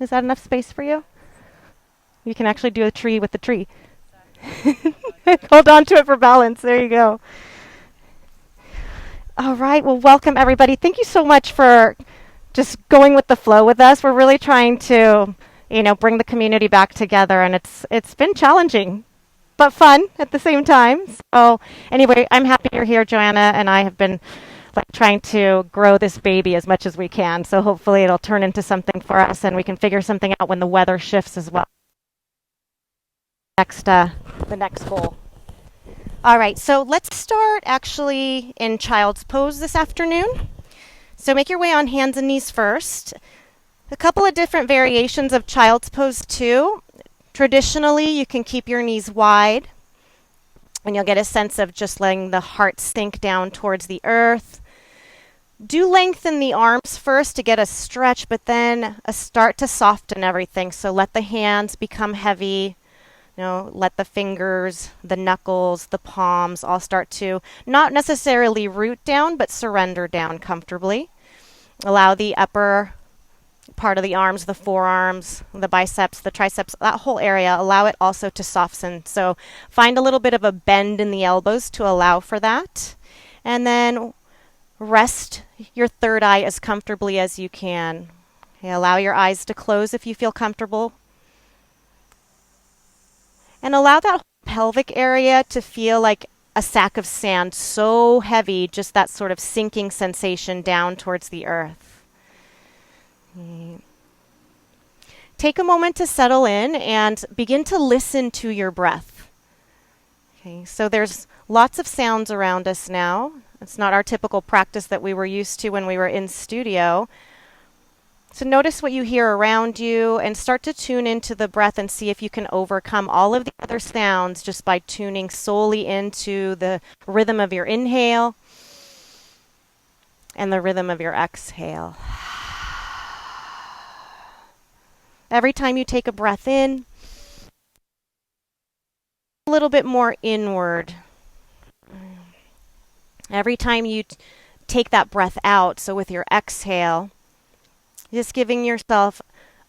Is that enough space for you? You can actually do a tree with the tree. Hold on to it for balance. There you go. All right. Well, welcome everybody. Thank you so much for just going with the flow with us. We're really trying to, bring the community back together, and it's been challenging, but fun at the same time. So anyway, I'm happy you're here. Joanna and I have been trying to grow this baby as much as we can. So hopefully it'll turn into something for us, and we can figure something out when the weather shifts as well. The next goal. All right, so let's start actually in child's pose this afternoon. So make your way on hands and knees first. A couple of different variations of child's pose too. Traditionally, you can keep your knees wide, and you'll get a sense of just letting the heart sink down towards the earth. Do lengthen the arms first to get a stretch, but then start to soften everything. So let the hands become heavy. Let the fingers, the knuckles, the palms all start to not necessarily root down, but surrender down comfortably. Allow the upper part of the arms, the forearms, the biceps, the triceps, that whole area, allow it also to soften. So find a little bit of a bend in the elbows to allow for that. And then rest your third eye as comfortably as you can. Okay, allow your eyes to close if you feel comfortable. And allow that pelvic area to feel like a sack of sand, so heavy, just that sort of sinking sensation down towards the earth. Take a moment to settle in and begin to listen to your breath. Okay, so there's lots of sounds around us now. It's not our typical practice that we were used to when we were in studio. So notice what you hear around you and start to tune into the breath and see if you can overcome all of the other sounds just by tuning solely into the rhythm of your inhale and the rhythm of your exhale. Every time you take a breath in, a little bit more inward. Every time you take that breath out, so with your exhale, just giving yourself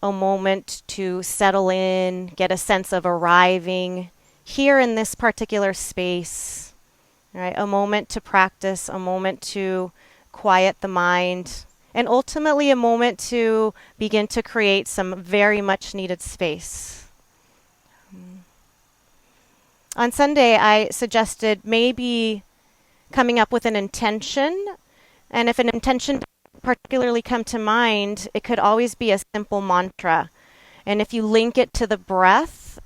a moment to settle in, get a sense of arriving here in this particular space. Right? A moment to practice, a moment to quiet the mind, and ultimately a moment to begin to create some very much needed space. On Sunday, I suggested maybe coming up with an intention, and if an intention particularly come to mind, it could always be a simple mantra. And if you link it to the breath,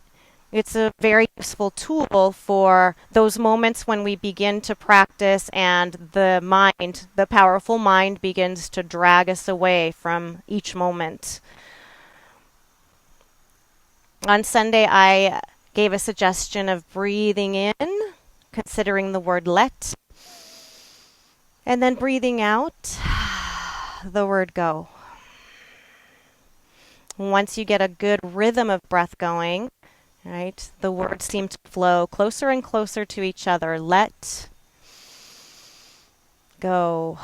it's a very useful tool for those moments when we begin to practice and the mind, the powerful mind, begins to drag us away from each moment. On Sunday, I gave a suggestion of breathing in, considering the word let, and then breathing out the word go. Once you get a good rhythm of breath going, right, the words seem to flow closer and closer to each other. Let go.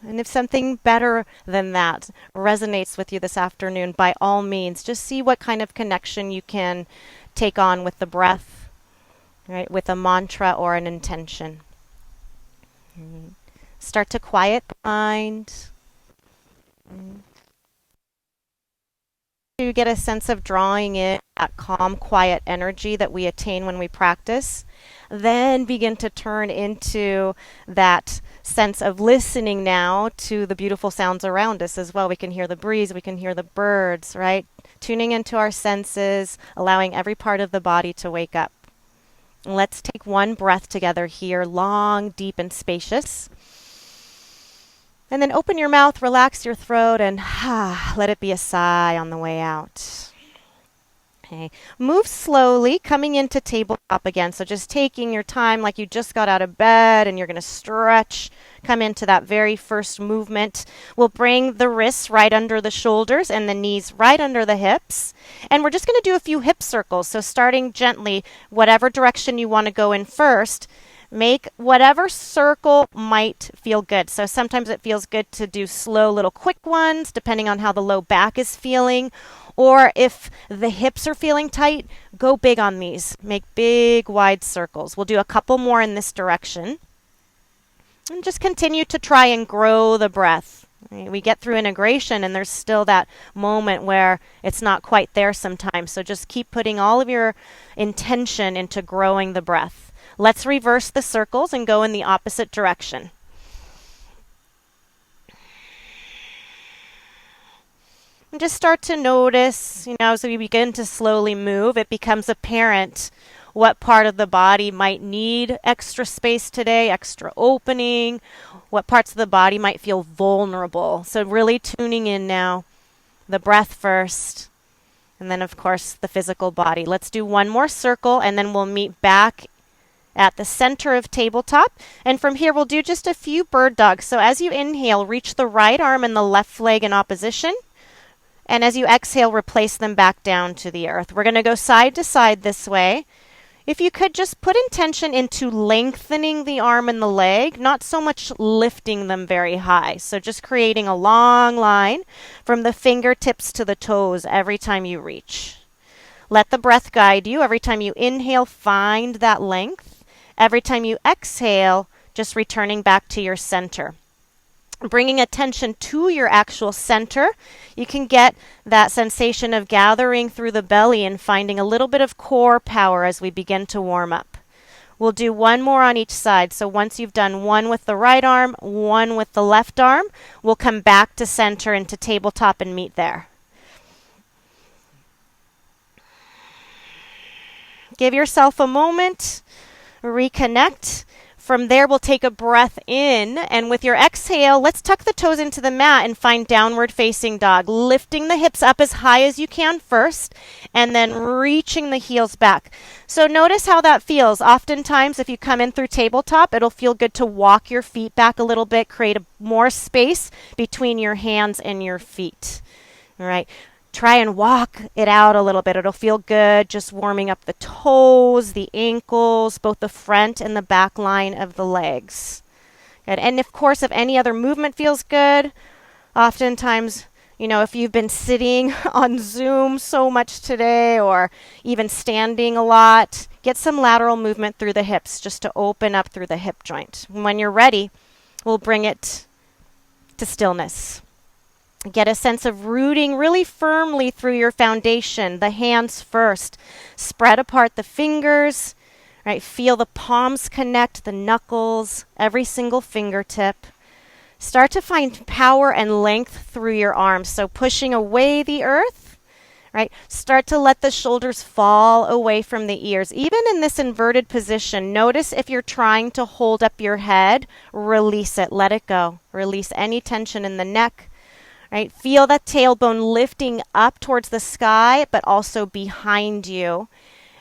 And if something better than that resonates with you this afternoon, by all means, just see what kind of connection you can take on with the breath, right, with a mantra or an intention. Start to quiet the mind. You get a sense of drawing in that calm, quiet energy that we attain when we practice. Then begin to turn into that sense of listening now to the beautiful sounds around us as well. We can hear the breeze, we can hear the birds, right? Tuning into our senses, allowing every part of the body to wake up. Let's take one breath together here, long, deep, and spacious. And then open your mouth, relax your throat, and let it be a sigh on the way out. Okay. Move slowly, coming into tabletop again. So just taking your time like you just got out of bed and you're going to stretch, come into that very first movement. We'll bring the wrists right under the shoulders and the knees right under the hips. And we're just going to do a few hip circles. So starting gently, whatever direction you want to go in first, Make whatever circle might feel good. So sometimes it feels good to do slow little quick ones depending on how the low back is feeling. Or if the hips are feeling tight, go big on these. Make big wide circles. We'll do a couple more in this direction. And just continue to try and grow the breath. We get through integration and there's still that moment where it's not quite there sometimes. So just keep putting all of your intention into growing the breath. Let's reverse the circles and go in the opposite direction. And just start to notice, as we begin to slowly move, it becomes apparent what part of the body might need extra space today, extra opening, what parts of the body might feel vulnerable. So really tuning in now, the breath first, and then of course the physical body. Let's do one more circle and then we'll meet back at the center of tabletop. And from here we'll do just a few bird dogs. So as you inhale, reach the right arm and the left leg in opposition. And as you exhale, replace them back down to the earth. We're going to go side to side this way. If you could just put intention into lengthening the arm and the leg, not so much lifting them very high. So just creating a long line from the fingertips to the toes every time you reach. Let the breath guide you. Every time you inhale, find that length. Every time you exhale, just returning back to your center. Bringing attention to your actual center, you can get that sensation of gathering through the belly and finding a little bit of core power as we begin to warm up. We'll do one more on each side. So once you've done one with the right arm, one with the left arm, we'll come back to center and to tabletop and meet there. Give yourself a moment, reconnect. From there, we'll take a breath in, and with your exhale, let's tuck the toes into the mat and find downward facing dog, lifting the hips up as high as you can first, and then reaching the heels back. So notice how that feels. Oftentimes, if you come in through tabletop, it'll feel good to walk your feet back a little bit, create more space between your hands and your feet. All right. Try and walk it out a little bit. It'll feel good just warming up the toes, the ankles, both the front and the back line of the legs. Good. And of course, if any other movement feels good, oftentimes, if you've been sitting on Zoom so much today or even standing a lot, get some lateral movement through the hips just to open up through the hip joint. When you're ready, we'll bring it to stillness. Get a sense of rooting really firmly through your foundation, the hands first. Spread apart the fingers, right? Feel the palms connect, the knuckles, every single fingertip. Start to find power and length through your arms. So pushing away the earth, right? Start to let the shoulders fall away from the ears. Even in this inverted position, notice if you're trying to hold up your head, release it, let it go. Release any tension in the neck. Right? Feel that tailbone lifting up towards the sky, but also behind you.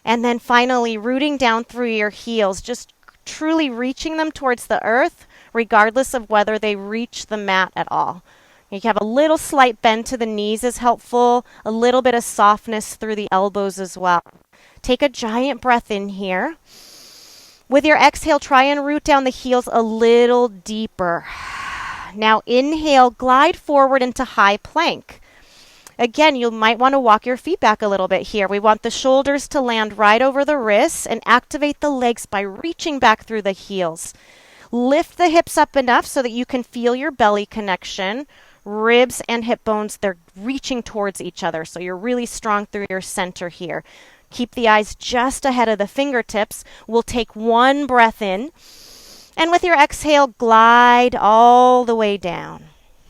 And then finally, rooting down through your heels, just truly reaching them towards the earth, regardless of whether they reach the mat at all. You have a little slight bend to the knees is helpful, a little bit of softness through the elbows as well. Take a giant breath in here. With your exhale, try and root down the heels a little deeper. Now inhale, glide forward into high plank. Again, you might want to walk your feet back a little bit here. We want the shoulders to land right over the wrists and activate the legs by reaching back through the heels. Lift the hips up enough so that you can feel your belly connection. Ribs and hip bones, they're reaching towards each other. So you're really strong through your center here. Keep the eyes just ahead of the fingertips. We'll take one breath in. And with your exhale, glide all the way down.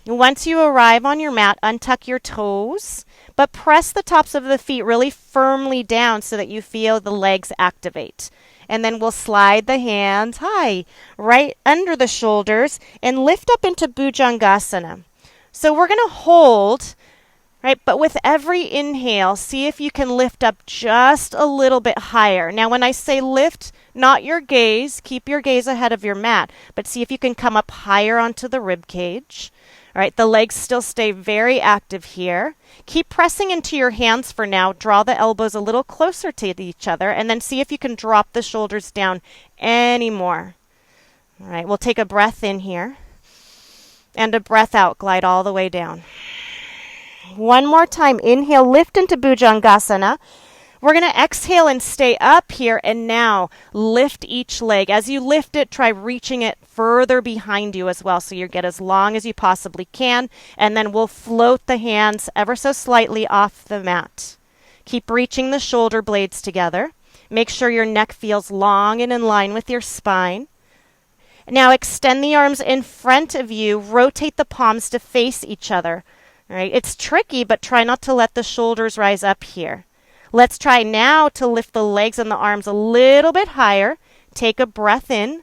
Once you arrive on your mat, untuck your toes, but press the tops of the feet really firmly down so that you feel the legs activate. And then we'll slide the hands high, right under the shoulders, and lift up into Bhujangasana. So we're going to hold, right? But with every inhale, see if you can lift up just a little bit higher. Now, when I say lift, not your gaze, keep your gaze ahead of your mat, but see if you can come up higher onto the rib cage, All right, the legs still stay very active here. Keep pressing into your hands for now. Draw the elbows a little closer to each other, and then see if you can drop the shoulders down any more. All right, we'll take a breath in here and a breath out. Glide all the way down. One more time. Inhale, lift into Bhujangasana. We're going to exhale and stay up here, and now lift each leg. As you lift it, try reaching it further behind you as well, so you get as long as you possibly can, and then we'll float the hands ever so slightly off the mat. Keep reaching the shoulder blades together. Make sure your neck feels long and in line with your spine. Now extend the arms in front of you. Rotate the palms to face each other. All right, it's tricky, but try not to let the shoulders rise up here. Let's try now to lift the legs and the arms a little bit higher. Take a breath in.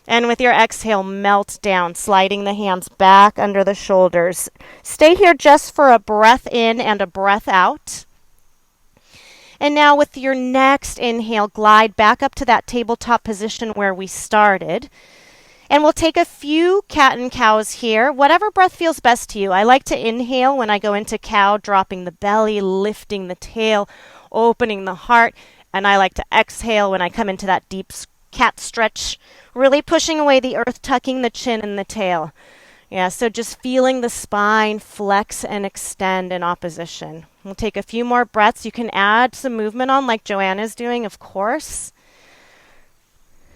And with your exhale, melt down, sliding the hands back under the shoulders. Stay here just for a breath in and a breath out. And now with your next inhale, glide back up to that tabletop position where we started. And we'll take a few cat and cows here, whatever breath feels best to you. I like to inhale when I go into cow, dropping the belly, lifting the tail, opening the heart. And I like to exhale when I come into that deep cat stretch, really pushing away the earth, tucking the chin and the tail. Yeah, so just feeling the spine flex and extend in opposition. We'll take a few more breaths. You can add some movement on like Joanna's doing, of course.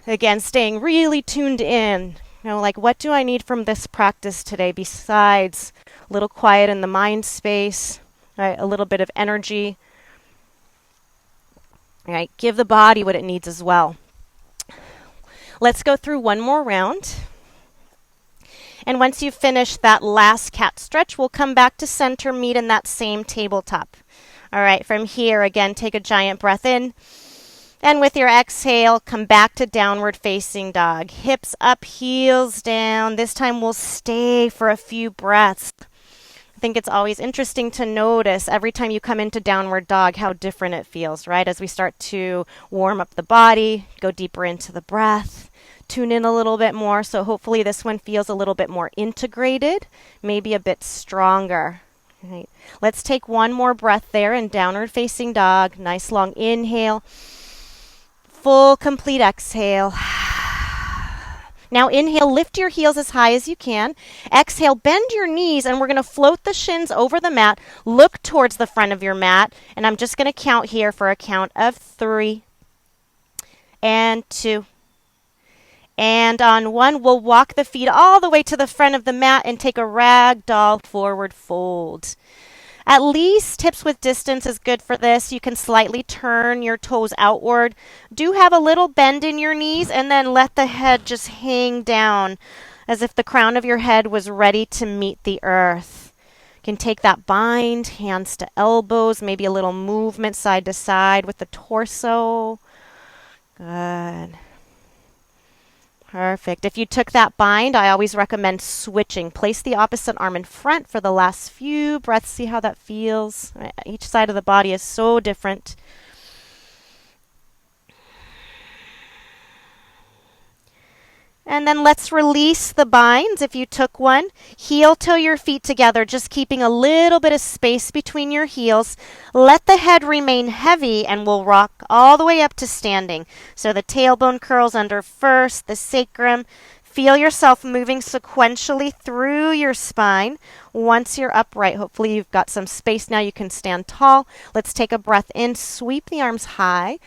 Again, staying really tuned in. You know, like, what do I need from this practice today besides a little quiet in the mind space, right? A little bit of energy. Right? Give the body what it needs as well. Let's go through one more round. And once you finish that last cat stretch, we'll come back to center, meet in that same tabletop. All right, from here, again, take a giant breath in. And with your exhale, come back to downward facing dog. Hips up, heels down. This time we'll stay for a few breaths. I think it's always interesting to notice every time you come into downward dog how different it feels, right? As we start to warm up the body, go deeper into the breath, tune in a little bit more. So hopefully this one feels a little bit more integrated, maybe a bit stronger. Right. Let's take one more breath there in downward facing dog. Nice long inhale. Full complete exhale. Now inhale, lift your heels as high as you can. Exhale, bend your knees, and we're going to float the shins over the mat. Look towards the front of your mat, and I'm just going to count here for a count of 3 and 2. And on 1, we'll walk the feet all the way to the front of the mat and take a ragdoll forward fold. At least hips width distance is good for this. You can slightly turn your toes outward. Do have a little bend in your knees, and then let the head just hang down as if the crown of your head was ready to meet the earth. You can take that bind, hands to elbows, maybe a little movement side to side with the torso. Good. Perfect. If you took that bind, I always recommend switching. Place the opposite arm in front for the last few breaths. See how that feels. Each side of the body is so different. And then let's release the binds if you took one. Heel toe your feet together, just keeping a little bit of space between your heels. Let the head remain heavy, and we'll rock all the way up to standing. So the tailbone curls under first, the sacrum. Feel yourself moving sequentially through your spine. Once you're upright, hopefully you've got some space now. You can stand tall. Let's take a breath in, sweep the arms high.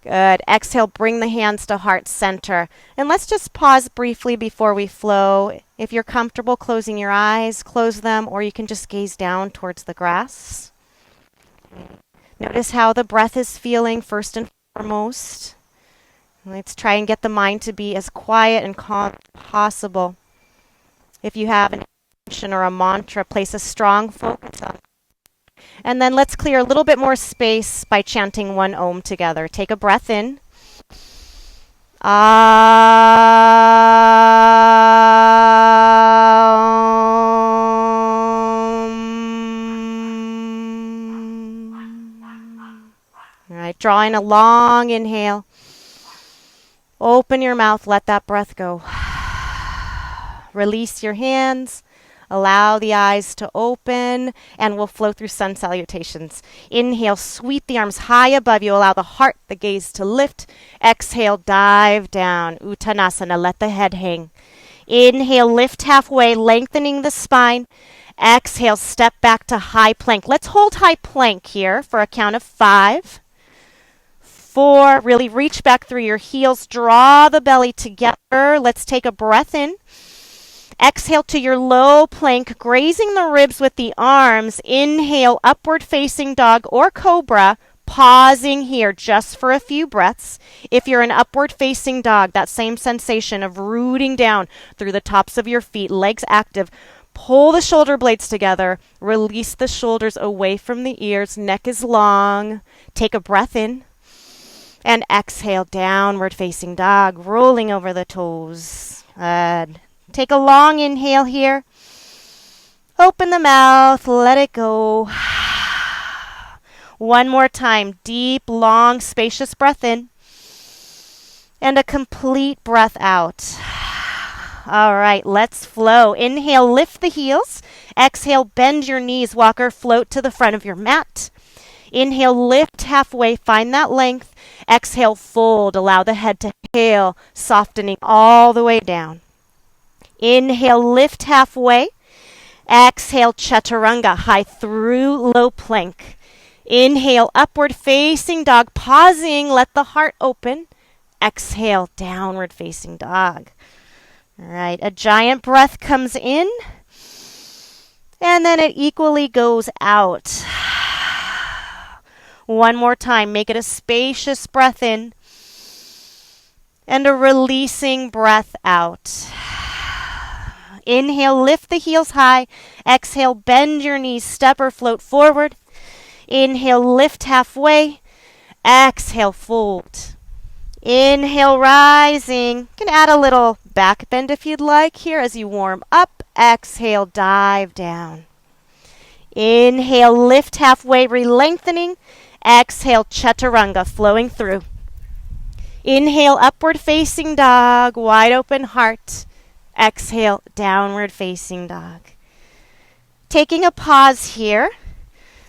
Good. Exhale, bring the hands to heart center. And let's just pause briefly before we flow. If you're comfortable closing your eyes, close them, or you can just gaze down towards the grass. Notice how the breath is feeling first and foremost. Let's try and get the mind to be as quiet and calm as possible. If you have an intention or a mantra, place a strong focus on it. And then let's clear a little bit more space by chanting one Om together. Take a breath in. All right, draw in a long inhale. Open your mouth, let that breath go. Release your hands. Allow the eyes to open, and we'll flow through sun salutations. Inhale, sweep the arms high above you. Allow the heart, the gaze to lift. Exhale, dive down. Uttanasana, let the head hang. Inhale, lift halfway, lengthening the spine. Exhale, step back to high plank. Let's hold high plank here for a count of 5, 4. Really reach back through your heels. Draw the belly together. Let's take a breath in. Exhale to your low plank, grazing the ribs with the arms. Inhale, upward facing dog or cobra. Pausing here just for a few breaths. If you're an upward facing dog, that same sensation of rooting down through the tops of your feet, legs active. Pull the shoulder blades together. Release the shoulders away from the ears. Neck is long. Take a breath in. And exhale, downward facing dog, rolling over the toes. Good. Take a long inhale here. Open the mouth, let it go. One more time. Deep, long, spacious breath in. And a complete breath out. All right, let's flow. Inhale, lift the heels. Exhale, bend your knees. Walk or float to the front of your mat. Inhale, lift halfway, find that length. Exhale, fold. Allow the head to exhale, softening all the way down. Inhale, lift halfway. Exhale, chaturanga, high through low plank. Inhale, upward facing dog, pausing, let the heart open. Exhale, downward facing dog. All right, a giant breath comes in, and then it equally goes out. One more time, make it a spacious breath in, and a releasing breath out. Inhale, lift the heels high. Exhale, bend your knees, step or float forward. Inhale, lift halfway. Exhale, fold. Inhale, rising. You can add a little back bend if you'd like here as you warm up. Exhale, dive down. Inhale, lift halfway, re-lengthening. Exhale, chaturanga, flowing through. Inhale, upward facing dog, wide open heart. Exhale, downward facing dog. Taking a pause here.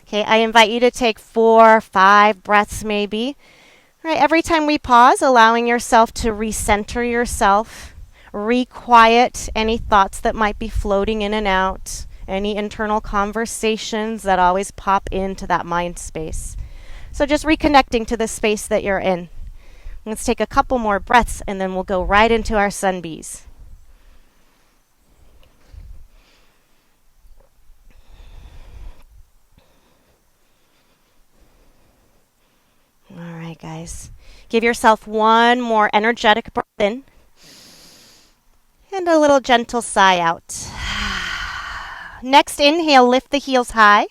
Okay, I invite you to take 4, 5 breaths maybe. All right, every time we pause, allowing yourself to recenter yourself, requiet any thoughts that might be floating in and out, any internal conversations that always pop into that mind space. So just reconnecting to the space that you're in. Let's take a couple more breaths and then we'll go right into our sun bees. All right, guys. Give yourself one more energetic breath in and a little gentle sigh out. Next, inhale, lift the heels high.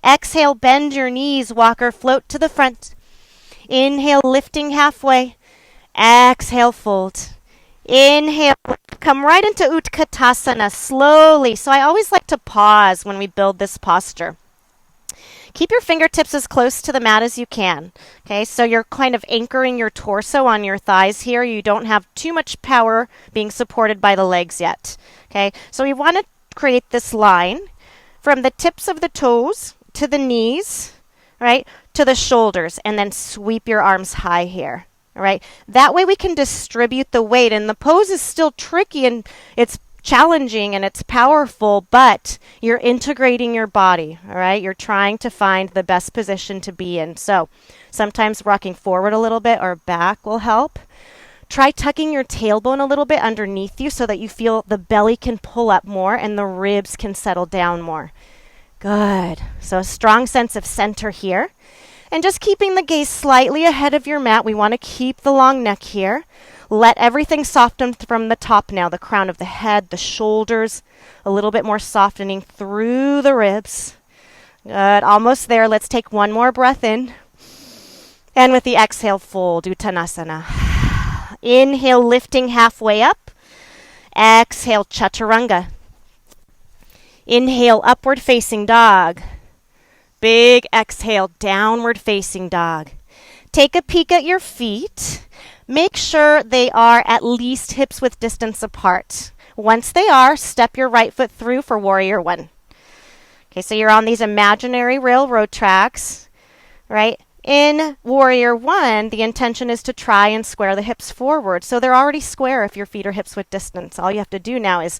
Exhale, bend your knees, walk or float to the front. Inhale, lifting halfway. Exhale, fold. Inhale, come right into Utkatasana slowly. So I always like to pause when we build this posture. Keep your fingertips as close to the mat as you can. Okay, so you're kind of anchoring your torso on your thighs here. You don't have too much power being supported by the legs yet. Okay, so we want to create this line from the tips of the toes to the knees, right, to the shoulders, and then sweep your arms high here. All right, that way we can distribute the weight, and the pose is still tricky and it's challenging and it's powerful, but you're integrating your body. All right, you're trying to find the best position to be in. So sometimes rocking forward a little bit or back will help. Try tucking your tailbone a little bit underneath you so that you feel the belly can pull up more and the ribs can settle down more. Good. So a strong sense of center here. And just keeping the gaze slightly ahead of your mat. We want to keep the long neck here. Let everything soften from the top now. The crown of the head, the shoulders, a little bit more softening through the ribs. Good. Almost there. Let's take one more breath in. And with the exhale, fold, Uttanasana. Inhale, lifting halfway up. Exhale, chaturanga. Inhale, upward facing dog. Big exhale, downward facing dog. Take a peek at your feet. Make sure they are at least hips width distance apart. Once they are, step your right foot through for warrior one. Okay, so you're on these imaginary railroad tracks, right? In warrior one, the intention is to try and square the hips forward. So they're already square if your feet are hips width distance. All you have to do now is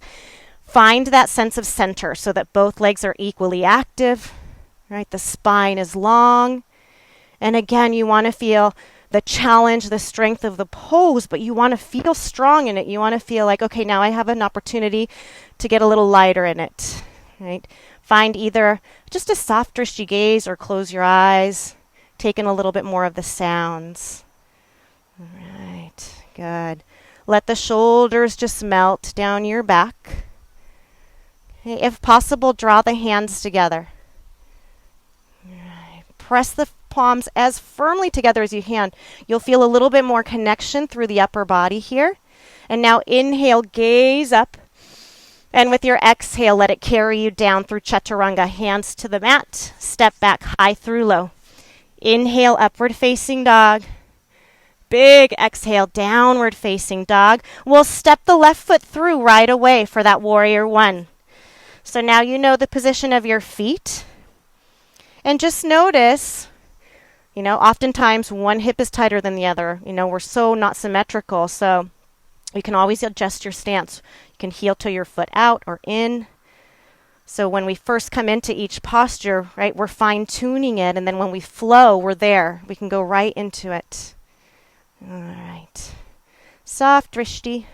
find that sense of center so that both legs are equally active, right? The spine is long. And again, you want to feel the challenge, the strength of the pose, but you want to feel strong in it. You want to feel like, okay, now I have an opportunity to get a little lighter in it, right? Find either just a soft drishti gaze or close your eyes, take in a little bit more of the sounds. All right, good. Let the shoulders just melt down your back. Okay, if possible, draw the hands together. All right. Press the palms as firmly together as you can. You'll feel a little bit more connection through the upper body here. And now inhale, gaze up. And with your exhale, let it carry you down through chaturanga. Hands to the mat. Step back high through low. Inhale, upward facing dog. Big exhale, downward facing dog. We'll step the left foot through right away for that warrior one. So now you know the position of your feet. And just notice, oftentimes one hip is tighter than the other. We're so not symmetrical. So you can always adjust your stance. You can heel toe your foot out or in. So when we first come into each posture, right, we're fine tuning it. And then when we flow, we're there. We can go right into it. All right. Soft drishti.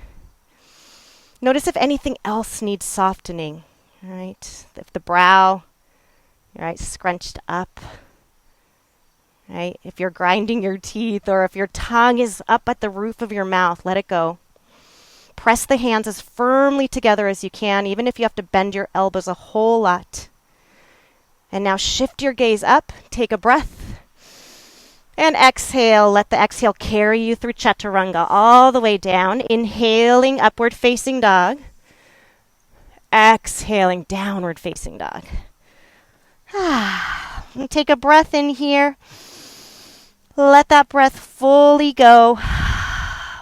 Notice if anything else needs softening. Right? If the brow, right, scrunched up, right? If you're grinding your teeth or if your tongue is up at the roof of your mouth, let it go. Press the hands as firmly together as you can, even if you have to bend your elbows a whole lot. And now shift your gaze up, take a breath, and exhale. Let the exhale carry you through chaturanga all the way down. Inhaling, upward facing dog. Exhaling, downward facing dog. Take a breath in here. Let that breath fully go.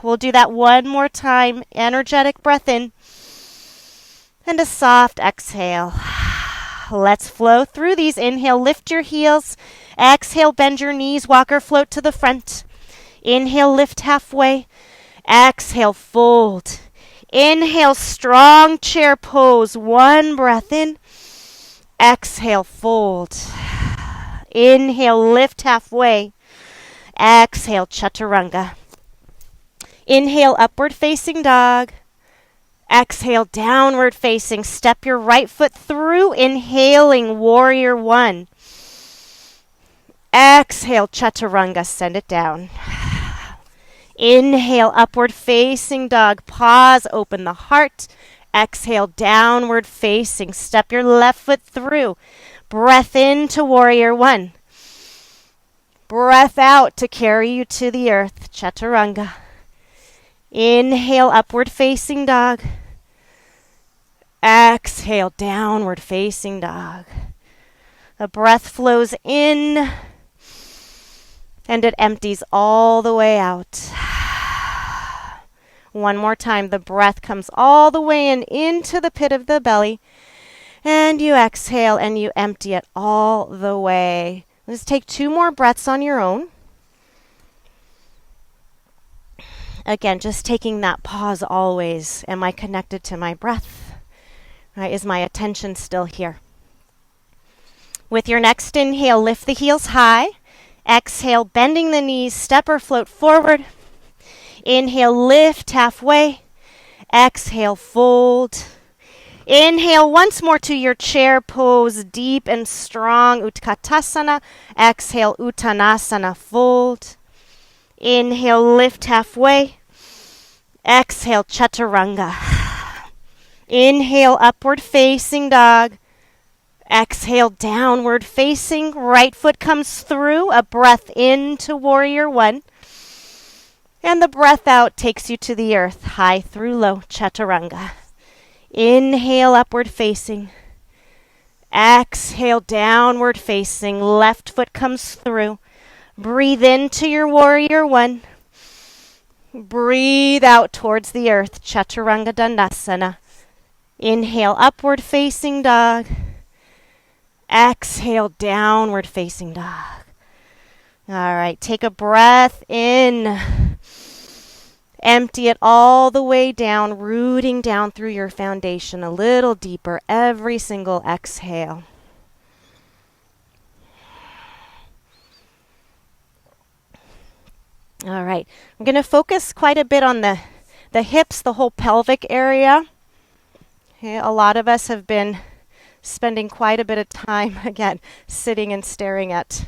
We'll do that one more time. Energetic breath in. And a soft exhale. Let's flow through these. Inhale, lift your heels. Exhale, bend your knees. Walk or float to the front. Inhale, lift halfway. Exhale, fold. Inhale, strong chair pose. One breath in. Exhale, fold. Inhale, lift halfway. Exhale, chaturanga. Inhale, upward facing dog. Exhale, downward facing. Step your right foot through. Inhaling, warrior one. Exhale, chaturanga. Send it down. Inhale, upward facing dog. Pause, open the heart. Exhale, downward facing. Step your left foot through. Breath into warrior one. Breath out to carry you to the earth. Chaturanga. Inhale, upward facing dog. Exhale, downward facing dog. The breath flows in and it empties all the way out. One more time. The breath comes all the way in into the pit of the belly. And you exhale and you empty it all the way. Let's take 2 more breaths on your own. Again, just taking that pause always. Am I connected to my breath? Right, is my attention still here? With your next inhale, lift the heels high. Exhale, bending the knees, step or float forward. Inhale, lift halfway. Exhale, fold. Inhale once more to your chair pose, deep and strong, Utkatasana. Exhale, Uttanasana, fold. Inhale, lift halfway. Exhale, chaturanga. Inhale, upward facing dog. Exhale, downward facing. Right foot comes through. A breath into warrior one. And the breath out takes you to the earth. High through low, chaturanga. Inhale, upward facing. Exhale, downward facing. Left foot comes through. Breathe into your warrior one. Breathe out towards the earth. Chaturanga Dandasana. Inhale, upward facing dog. Exhale, downward facing dog. All right, take a breath in. Empty it all the way down, rooting down through your foundation a little deeper every single exhale. All right, I'm going to focus quite a bit on the hips, the whole pelvic area. Okay, a lot of us have been spending quite a bit of time, again, sitting and staring at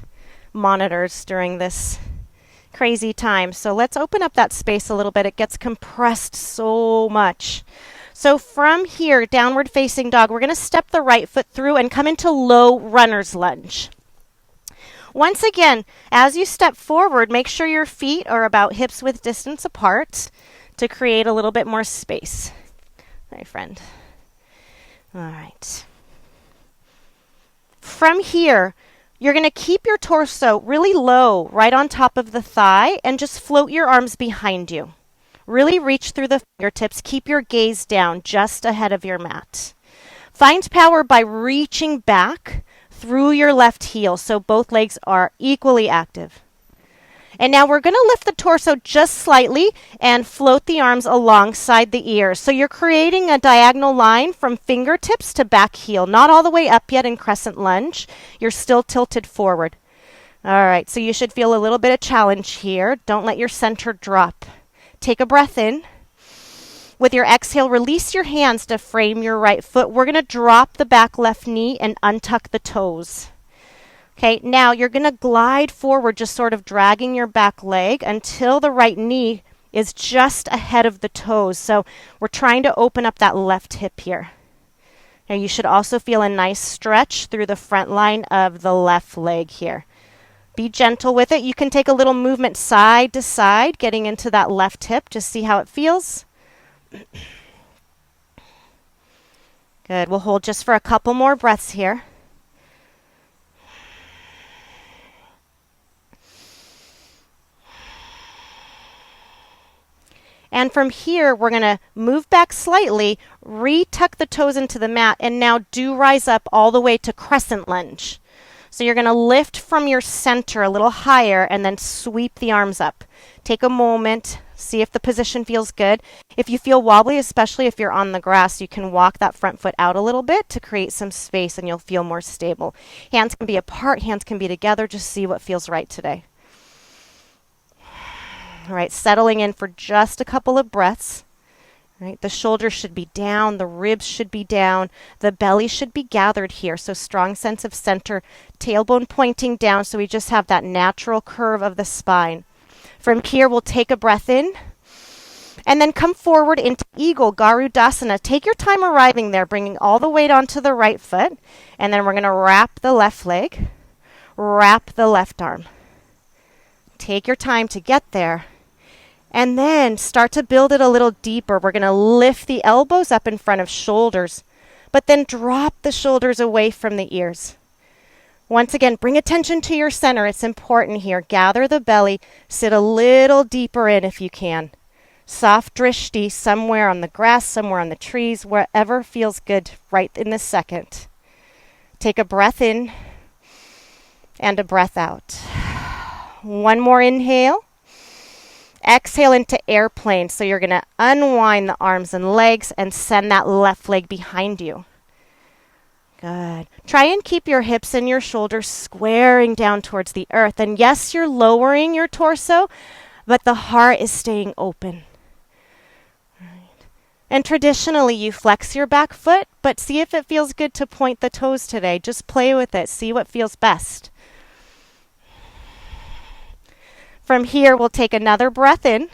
monitors during this crazy time. So let's open up that space a little bit. It gets compressed so much. So from here, downward facing dog, we're going to step the right foot through and come into low runner's lunge. Once again, as you step forward, make sure your feet are about hips width distance apart to create a little bit more space. My friend. All right. From here, you're going to keep your torso really low, right on top of the thigh, and just float your arms behind you. Really reach through the fingertips. Keep your gaze down just ahead of your mat. Find power by reaching back through your left heel so both legs are equally active. And now we're going to lift the torso just slightly and float the arms alongside the ears. So you're creating a diagonal line from fingertips to back heel. Not all the way up yet in crescent lunge. You're still tilted forward. All right, so you should feel a little bit of challenge here. Don't let your center drop. Take a breath in. With your exhale, release your hands to frame your right foot. We're going to drop the back left knee and untuck the toes. Okay, now you're going to glide forward, just sort of dragging your back leg until the right knee is just ahead of the toes. So we're trying to open up that left hip here. Now you should also feel a nice stretch through the front line of the left leg here. Be gentle with it. You can take a little movement side to side, getting into that left hip. Just see how it feels. Good. We'll hold just for a couple more breaths here. And from here, we're going to move back slightly, re-tuck the toes into the mat, and now do rise up all the way to crescent lunge. So you're going to lift from your center a little higher and then sweep the arms up. Take a moment, see if the position feels good. If you feel wobbly, especially if you're on the grass, you can walk that front foot out a little bit to create some space and you'll feel more stable. Hands can be apart, hands can be together. Just see what feels right today. All right, settling in for just a couple of breaths. All right, the shoulders should be down, the ribs should be down, the belly should be gathered here. So strong sense of center, tailbone pointing down so we just have that natural curve of the spine. From here, we'll take a breath in and then come forward into Eagle Garudasana. Take your time arriving there, bringing all the weight onto the right foot. And then we're going to wrap the left leg, wrap the left arm. Take your time to get there. And then start to build it a little deeper. We're going to lift the elbows up in front of shoulders, but then drop the shoulders away from the ears. Once again, bring attention to your center. It's important here. Gather the belly. Sit a little deeper in if you can. Soft drishti somewhere on the grass, somewhere on the trees, wherever feels good right in this second. Take a breath in and a breath out. One more inhale. Exhale into airplane. So you're going to unwind the arms and legs and send that left leg behind you. Good. Try and keep your hips and your shoulders squaring down towards the earth. And yes, you're lowering your torso, but the heart is staying open. Right. And traditionally, you flex your back foot, but see if it feels good to point the toes today. Just play with it. See what feels best. From here, we'll take another breath in.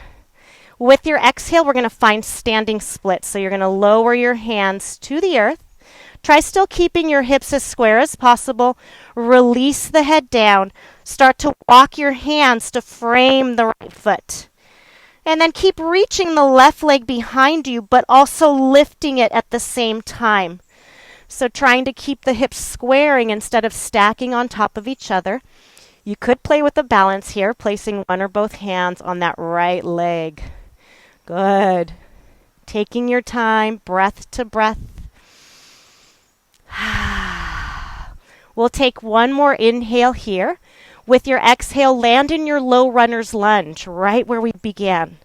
With your exhale, we're going to find standing split. So you're going to lower your hands to the earth. Try still keeping your hips as square as possible. Release the head down. Start to walk your hands to frame the right foot. And then keep reaching the left leg behind you, but also lifting it at the same time. So trying to keep the hips squaring instead of stacking on top of each other. You could play with the balance here, placing one or both hands on that right leg. Good. Taking your time, breath to breath. We'll take one more inhale here. With your exhale, land in your low runner's lunge, right where we began.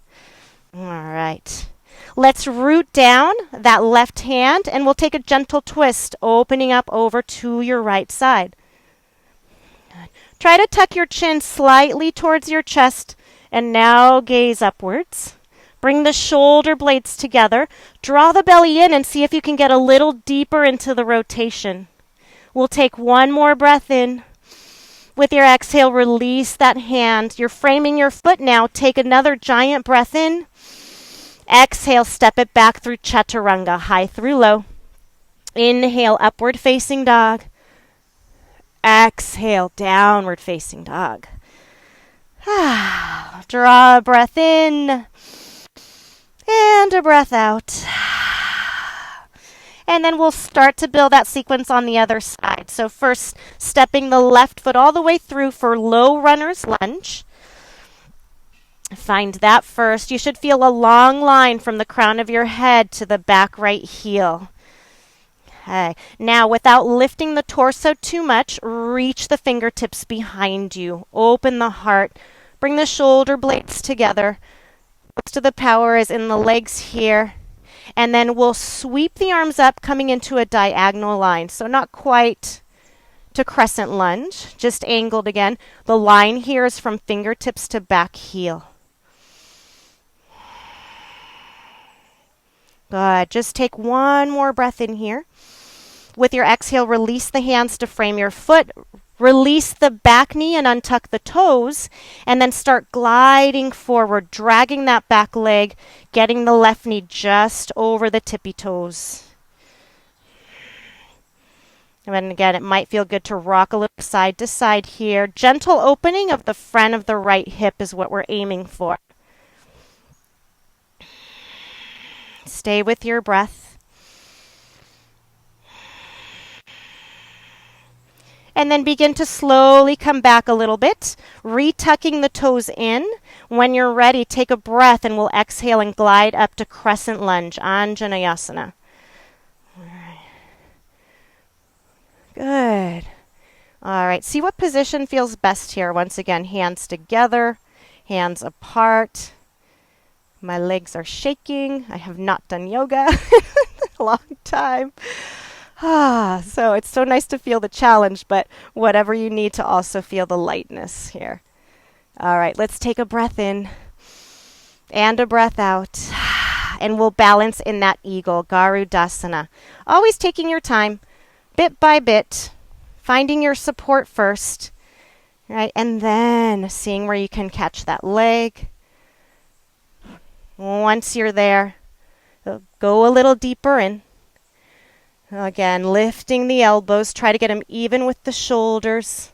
All right. Let's root down that left hand, and we'll take a gentle twist, opening up over to your right side. Try to tuck your chin slightly towards your chest, and now gaze upwards. Bring the shoulder blades together. Draw the belly in and see if you can get a little deeper into the rotation. We'll take one more breath in. With your exhale, release that hand. You're framing your foot now. Take another giant breath in. Exhale, step it back through chaturanga, high through low. Inhale, upward facing dog. Exhale, downward facing dog. Draw a breath in and a breath out. And then we'll start to build that sequence on the other side. So first, stepping the left foot all the way through for low runner's lunge. Find that first. You should feel a long line from the crown of your head to the back right heel. Okay. Now, without lifting the torso too much, reach the fingertips behind you. Open the heart. Bring the shoulder blades together. Most of the power is in the legs here. And then we'll sweep the arms up, coming into a diagonal line. So not quite to crescent lunge, just angled again. The line here is from fingertips to back heel. Good. Just take one more breath in here. With your exhale, release the hands to frame your foot. Release the back knee and untuck the toes, and then start gliding forward, dragging that back leg, getting the left knee just over the tippy toes. And then again, it might feel good to rock a little side to side here. Gentle opening of the front of the right hip is what we're aiming for. Stay with your breath. And then begin to slowly come back a little bit, retucking the toes in. When you're ready, take a breath and we'll exhale and glide up to crescent lunge, Anjaneyasana. All right. Good. All right, see what position feels best here. Once again, hands together, hands apart. My legs are shaking. I have not done yoga in a long time. So it's so nice to feel the challenge, but whatever you need to also feel the lightness here. All right, let's take a breath in and a breath out. And we'll balance in that eagle, Garudasana. Always taking your time, bit by bit, finding your support first, right? And then seeing where you can catch that leg. Once you're there, go a little deeper in. Again, lifting the elbows. Try to get them even with the shoulders.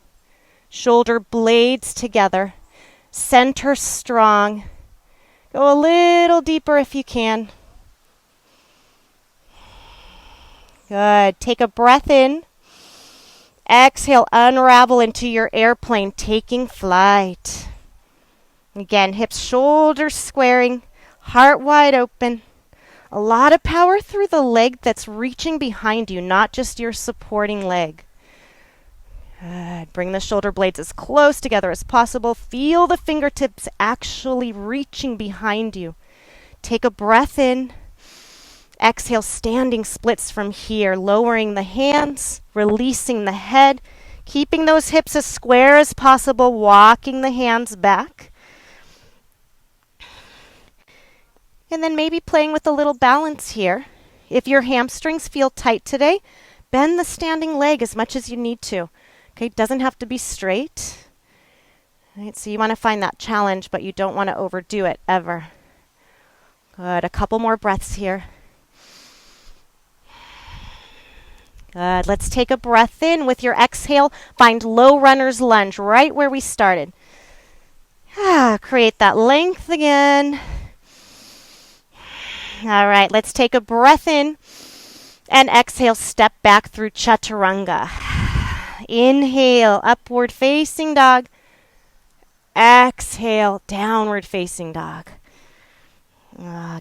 Shoulder blades together. Center strong. Go a little deeper if you can. Good. Take a breath in. Exhale, unravel into your airplane, taking flight. Again, hips, shoulders squaring, heart wide open. A lot of power through the leg that's reaching behind you, not just your supporting leg. Good. Bring the shoulder blades as close together as possible. Feel the fingertips actually reaching behind you. Take a breath in. Exhale, standing splits from here, lowering the hands, releasing the head, keeping those hips as square as possible, walking the hands back. And then maybe playing with a little balance here. If your hamstrings feel tight today, bend the standing leg as much as you need to. Okay, doesn't have to be straight. Right, so you want to find that challenge, but you don't want to overdo it ever. Good, a couple more breaths here. Good, let's take a breath in. With your exhale, find low runner's lunge right where we started. Create that length again. All right, let's take a breath in and exhale, step back through chaturanga. Inhale, upward facing dog. Exhale, downward facing dog.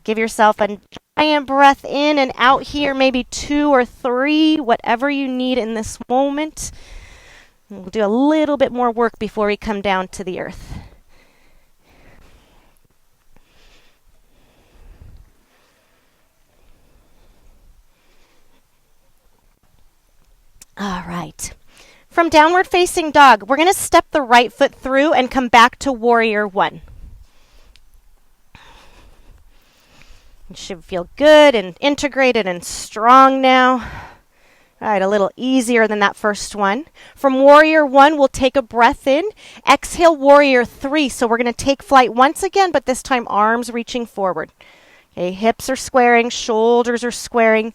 Give yourself a Giant breath in and out here, maybe 2 or 3, whatever you need in this moment. We'll do a little bit more work before we come down to the earth. All right. From downward facing dog, we're going to step the right foot through and come back to warrior one. You should feel good and integrated and strong now. All right, a little easier than that first one. From warrior one, we'll take a breath in. Exhale, warrior three. So we're going to take flight once again, but this time arms reaching forward. Okay, hips are squaring, shoulders are squaring.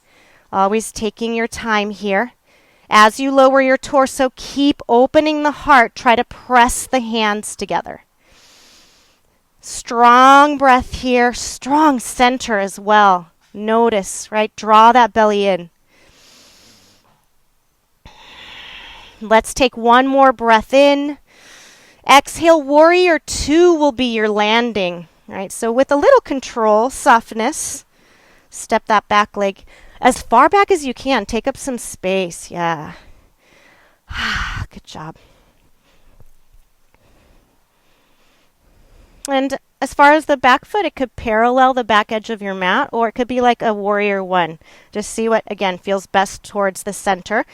Always taking your time here. As you lower your torso, keep opening the heart. Try to press the hands together. Strong breath here, strong center as well. Notice, right? Draw that belly in. Let's take one more breath in. Exhale, warrior two will be your landing. Right? So with a little control, softness, step that back leg as far back as you can. Take up some space. Yeah. Good job. And as far as the back foot, it could parallel the back edge of your mat, or it could be like a warrior one. Just see what, again, feels best towards the center.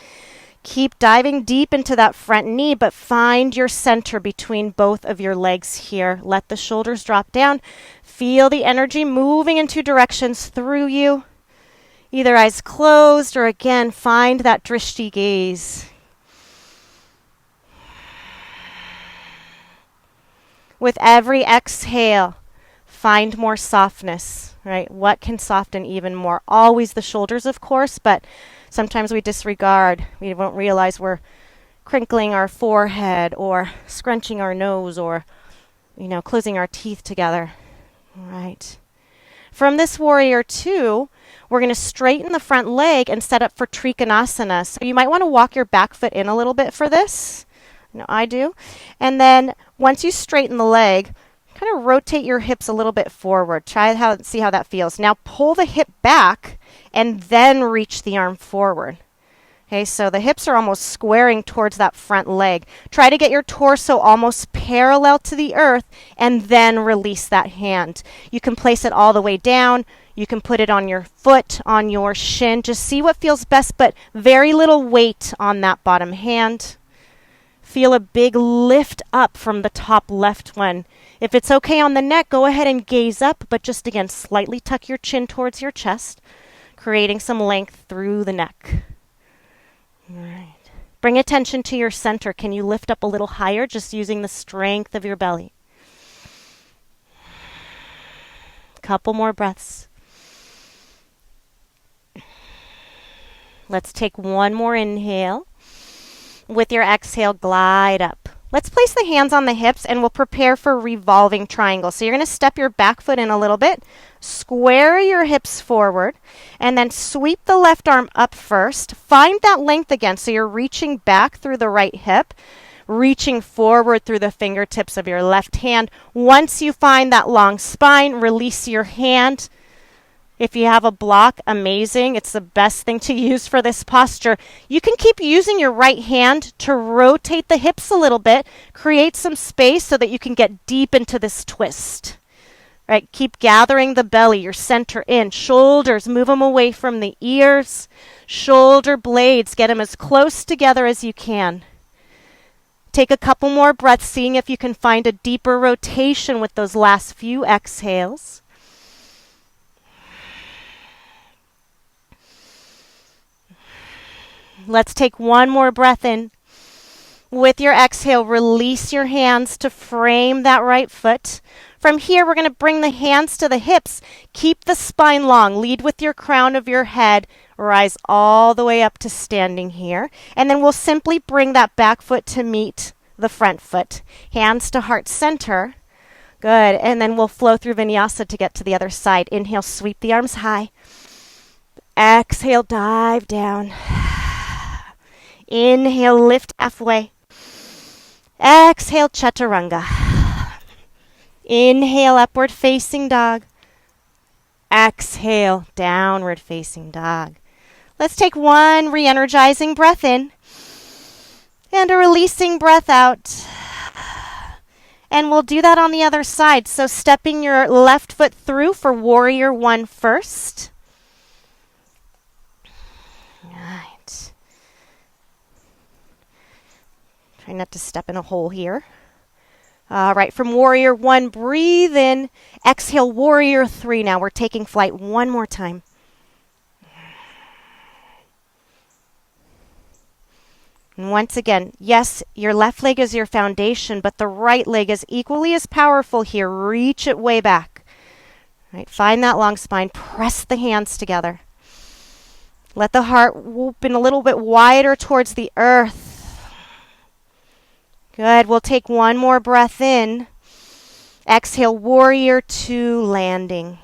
Keep diving deep into that front knee, but find your center between both of your legs here. Let the shoulders drop down. Feel the energy moving in two directions through you. Either eyes closed or again, find that drishti gaze. With every exhale, find more softness, right? What can soften even more? Always the shoulders, of course, but sometimes we disregard. We won't realize we're crinkling our forehead or scrunching our nose or, closing our teeth together. All right. From this warrior two, we're going to straighten the front leg and set up for Trikonasana. So you might want to walk your back foot in a little bit for this. I do. And then once you straighten the leg, kind of rotate your hips a little bit forward. See how that feels. Now pull the hip back and then reach the arm forward. Okay, so the hips are almost squaring towards that front leg. Try to get your torso almost parallel to the earth and then release that hand. You can place it all the way down. You can put it on your foot, on your shin. Just see what feels best, but very little weight on that bottom hand. Feel a big lift up from the top left one. If it's okay on the neck, go ahead and gaze up, but just again, slightly tuck your chin towards your chest, creating some length through the neck. All right. Bring attention to your center. Can you lift up a little higher, just using the strength of your belly? Couple more breaths. Let's take one more inhale. With your exhale, glide up. Let's place the hands on the hips and we'll prepare for revolving triangle. So you're going to step your back foot in a little bit, square your hips forward, and then sweep the left arm up first. Find that length again. So you're reaching back through the right hip, reaching forward through the fingertips of your left hand. Once you find that long spine, release your hand. If you have a block, amazing. It's the best thing to use for this posture. You can keep using your right hand to rotate the hips a little bit, create some space so that you can get deep into this twist. Right? Keep gathering the belly, your center in. Shoulders, move them away from the ears. Shoulder blades, get them as close together as you can. Take a couple more breaths, seeing if you can find a deeper rotation with those last few exhales. Let's take one more breath in. With your exhale, release your hands to frame that right foot. From here, we're going to bring the hands to the hips. Keep the spine long. Lead with your crown of your head. Rise all the way up to standing here. And then we'll simply bring that back foot to meet the front foot. Hands to heart center. Good. And then we'll flow through vinyasa to get to the other side. Inhale, sweep the arms high. Exhale, dive down. Inhale, lift halfway. Exhale, chaturanga. Inhale, upward facing dog. Exhale, downward facing dog. Let's take one re-energizing breath in and a releasing breath out. And we'll do that on the other side. So stepping your left foot through for warrior one first. Right. Try not to step in a hole here. All right, from warrior one, breathe in. Exhale, warrior three. Now we're taking flight one more time. And once again, yes, your left leg is your foundation, but the right leg is equally as powerful here. Reach it way back. Right, find that long spine. Press the hands together. Let the heart open a little bit wider towards the earth. Good. We'll take one more breath in. Exhale, warrior two, landing.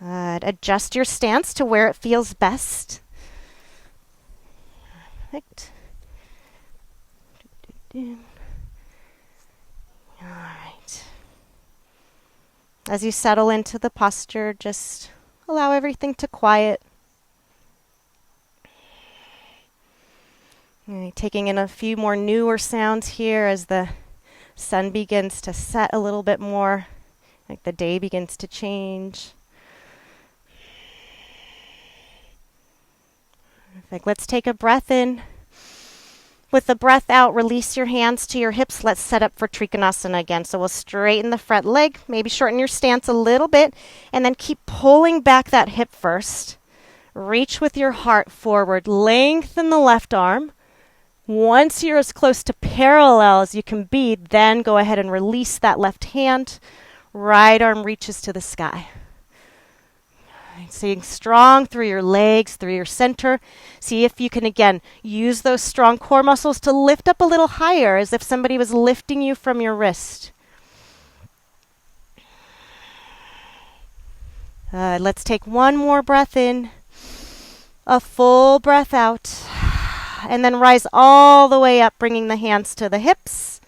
Good. Adjust your stance to where it feels best. Perfect. All right. As you settle into the posture, just allow everything to quiet. All right, taking in a few more newer sounds here as the sun begins to set a little bit more, like the day begins to change. Perfect. Let's take a breath in. With the breath out, release your hands to your hips. Let's set up for Trikonasana again. So we'll straighten the front leg, maybe shorten your stance a little bit, and then keep pulling back that hip first. Reach with your heart forward. Lengthen the left arm. Once you're as close to parallel as you can be, then go ahead and release that left hand. Right arm reaches to the sky. Staying strong through your legs, through your center. See if you can, again, use those strong core muscles to lift up a little higher, as if somebody was lifting you from your wrist. Let's take one more breath in, a full breath out, and then rise all the way up, bringing the hands to the hips.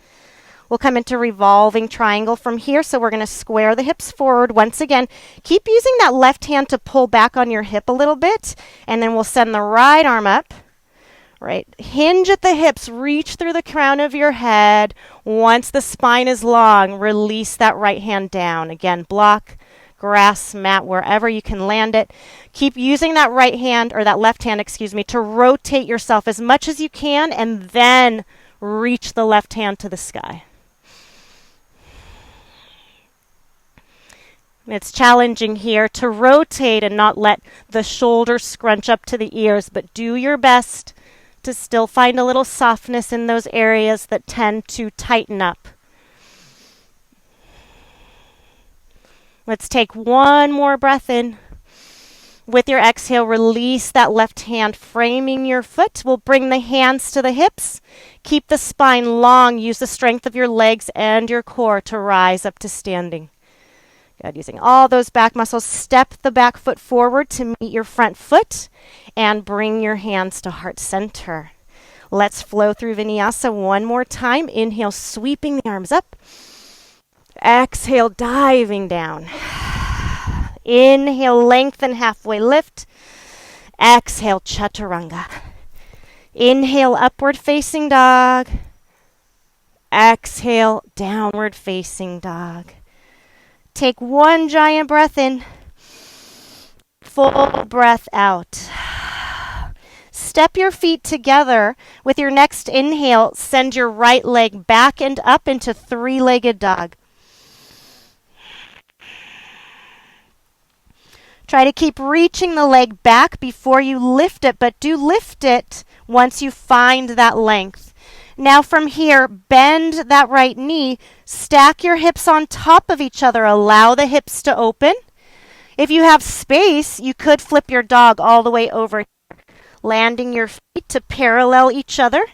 We'll come into revolving triangle from here, so we're going to square the hips forward. Once again, keep using that left hand to pull back on your hip a little bit, and then we'll send the right arm up. Right, hinge at the hips, reach through the crown of your head. Once the spine is long, release that right hand down. Again, block, grass, mat, wherever you can land it. Keep using that right hand, or that left hand, to rotate yourself as much as you can, and then reach the left hand to the sky. It's challenging here to rotate and not let the shoulders scrunch up to the ears, but do your best to still find a little softness in those areas that tend to tighten up. Let's take one more breath in. With your exhale, release that left hand, framing your foot. We'll bring the hands to the hips. Keep the spine long. Use the strength of your legs and your core to rise up to standing. Good. Using all those back muscles, step the back foot forward to meet your front foot and bring your hands to heart center. Let's flow through Vinyasa one more time. Inhale, sweeping the arms up. Exhale, diving down. Inhale, lengthen, halfway lift. Exhale, Chaturanga. Inhale, upward facing dog. Exhale, downward facing dog. Take one giant breath in. Full breath out. Step your feet together. With your next inhale, send your right leg back and up into three-legged dog. Try to keep reaching the leg back before you lift it, but do lift it once you find that length. Now from here, bend that right knee. Stack your hips on top of each other. Allow the hips to open. If you have space, you could flip your dog all the way over here, landing your feet to parallel each other.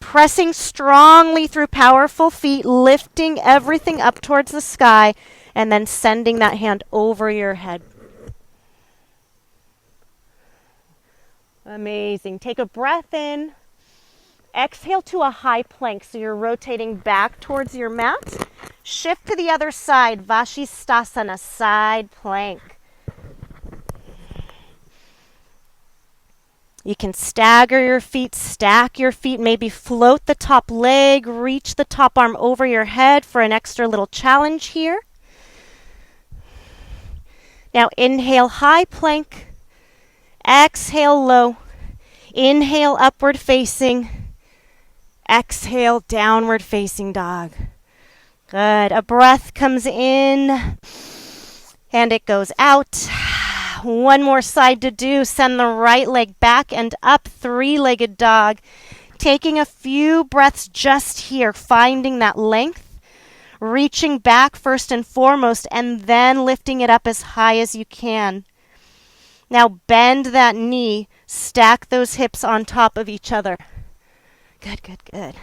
Pressing strongly through powerful feet, lifting everything up towards the sky, and then sending that hand over your head. Amazing. Take a breath in. Exhale to a high plank, so you're rotating back towards your mat. Shift to the other side, Vashisthasana, side plank. You can stagger your feet, stack your feet, maybe float the top leg, reach the top arm over your head for an extra little challenge here. Now inhale, high plank. Exhale, low. Inhale, upward facing. Exhale, downward facing dog. Good. A breath comes in and it goes out. One more side to do. Send the right leg back and up, three-legged dog. Taking a few breaths just here, finding that length, reaching back first and foremost, and then lifting it up as high as you can. Now bend that knee, stack those hips on top of each other. Good, good, good.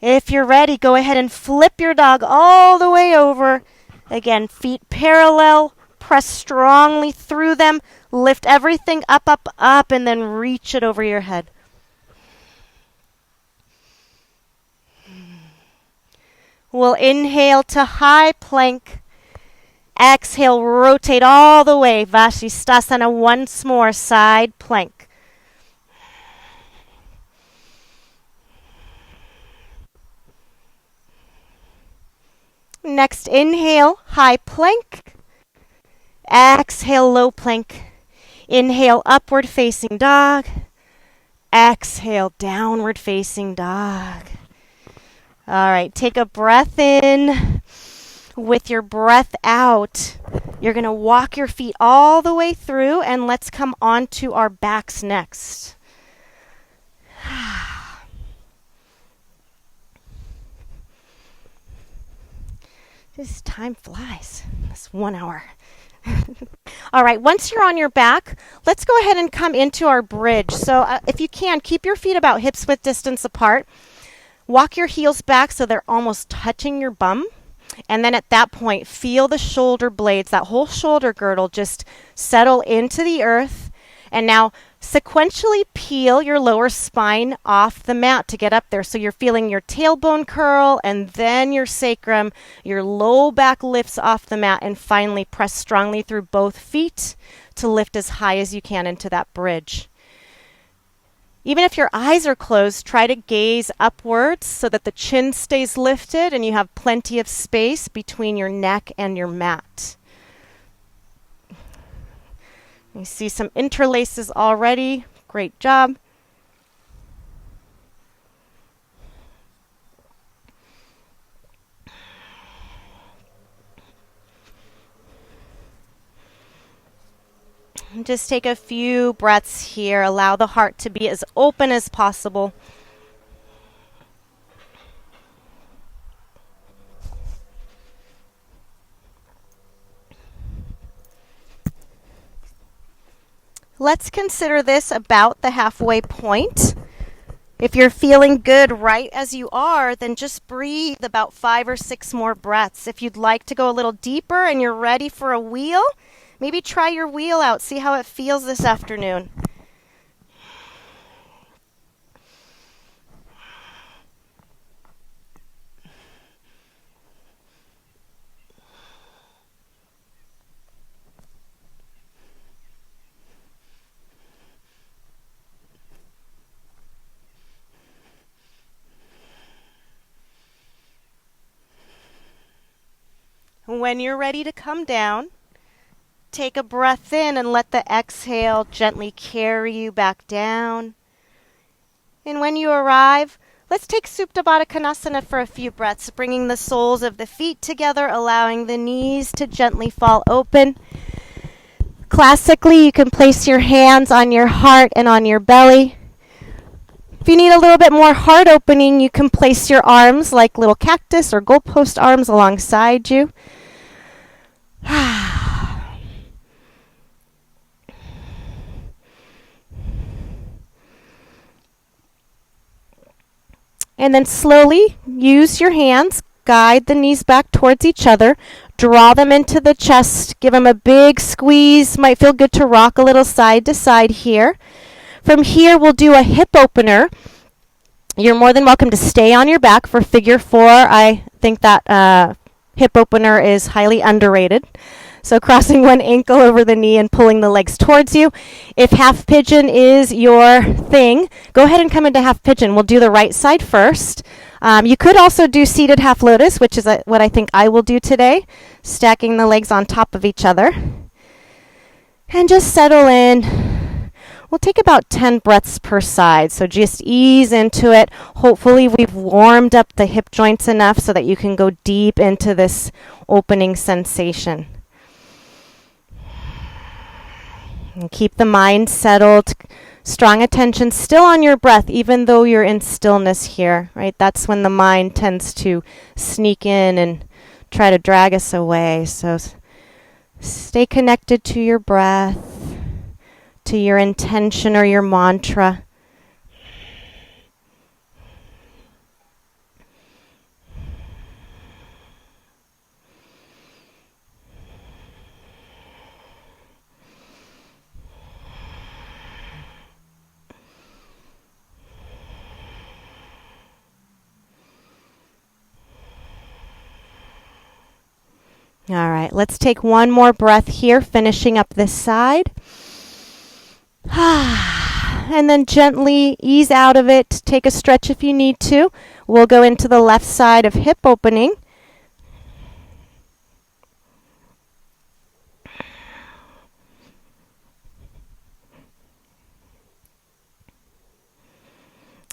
If you're ready, go ahead and flip your dog all the way over. Again, feet parallel. Press strongly through them. Lift everything up, up, up, and then reach it over your head. We'll inhale to high plank. Exhale, rotate all the way. Vashisthasana once more, side plank. Next, inhale, high plank. Exhale, low plank. Inhale, upward facing dog. Exhale, downward facing dog. All right, take a breath in. With your breath out, you're going to walk your feet all the way through, and let's come onto our backs next. This time flies. This 1 hour. All right, once you're on your back, let's go ahead and come into our bridge. So if you can, keep your feet about hips width distance apart. Walk your heels back so they're almost touching your bum. And then at that point, feel the shoulder blades, that whole shoulder girdle just settle into the earth. And now sequentially peel your lower spine off the mat to get up there. So you're feeling your tailbone curl and then your sacrum, your low back lifts off the mat, and finally press strongly through both feet to lift as high as you can into that bridge. Even if your eyes are closed, try to gaze upwards so that the chin stays lifted and you have plenty of space between your neck and your mat. You see some interlaces already. Great job. Just take a few breaths here. Allow the heart to be as open as possible. Let's consider this about the halfway point. If you're feeling good right as you are, then just breathe about 5 or 6 more breaths. If you'd like to go a little deeper and you're ready for a wheel, maybe try your wheel out. See how it feels this afternoon. When you're ready to come down, take a breath in and let the exhale gently carry you back down. And when you arrive, let's take Supta Baddha Konasana for a few breaths, bringing the soles of the feet together, allowing the knees to gently fall open. Classically, you can place your hands on your heart and on your belly. If you need a little bit more heart opening, you can place your arms like little cactus or goalpost arms alongside you. And then slowly use your hands, guide the knees back towards each other, draw them into the chest, give them a big squeeze. Might feel good to rock a little side to side here. From here, we'll do a hip opener. You're more than welcome to stay on your back for figure 4. I think that hip opener is highly underrated. So crossing one ankle over the knee and pulling the legs towards you. If half pigeon is your thing, go ahead and come into half pigeon. We'll do the right side first. You could also do seated half lotus, which is what I think I will do today, stacking the legs on top of each other. And just settle in. We'll take about 10 breaths per side, so just ease into it. Hopefully we've warmed up the hip joints enough so that you can go deep into this opening sensation. And keep the mind settled. Strong attention still on your breath, even though you're in stillness here, right? That's when the mind tends to sneak in and try to drag us away. So stay connected to your breath, to your intention or your mantra. All right, let's take one more breath here, finishing up this side. And then gently ease out of it. Take a stretch if you need to. We'll go into the left side of hip opening.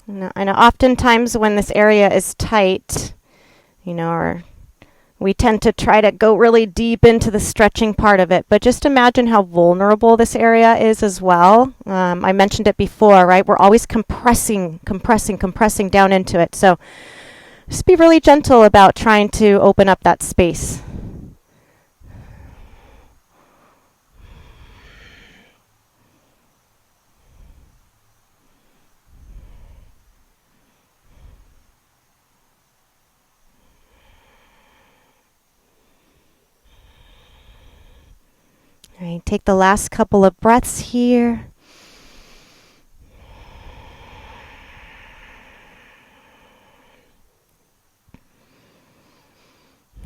Now, I know oftentimes when this area is tight, or we tend to try to go really deep into the stretching part of it, but just imagine how vulnerable this area is as well. I mentioned it before, right? We're always compressing down into it. So just be really gentle about trying to open up that space. All right, take the last couple of breaths here.